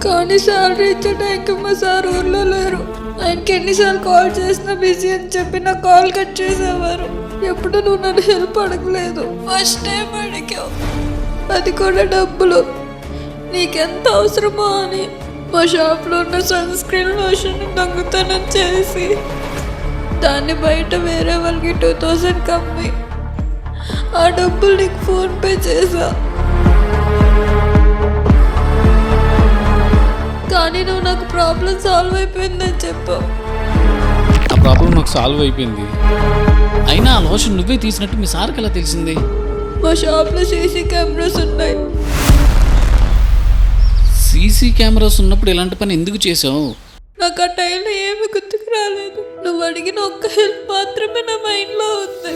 కానీ శాలరీ ఇచ్చే టైంకి మా సార్ ఊర్లో లేరు. ఆయనకి ఎన్నిసార్లు కాల్ చేసినా బిజీ అని చెప్పి నా కాల్ కట్ చేసేవారు. ఎప్పుడు నువ్వు నన్ను హెల్ప్ అడగలేదు, ఫస్ట్ టైం అడిగావు, అది కూడా డబ్బులు. నీకెంత అవసరమో అని మా షాప్లో ఉన్న సన్ స్క్రీన్ లోషన్ దొంగతనం చేసి దాన్ని బయట వేరే వాళ్ళకి 2000 కమ్మి ఆ డబ్బులు నీకు ఫోన్పే చేసా. కానీ నువ్వు నాకు ప్రాబ్లం సాల్వ్ అయిపోయిందని చెప్పావు. ఆ ప్రాబ్లం నాకు సాల్వ్ అయిపోయింది. అయినా ఆ లోషన్ నువ్వే తీసినట్టు మీ సార్కి ఎలా తెలిసింది? మా షాప్లో సీసీ కెమెరాస్ ఉన్నాయి. సీసీ కెమెరాస్ ఉన్నప్పుడు ఇలాంటి పని ఎందుకు చేసావు? నాకు ఆ టైంలో ఏమి గుర్తుకు రాలేదు. నువ్వు అడిగిన ఒక్క హెల్ప్ మాత్రమే నా మైండ్లో ఉంది.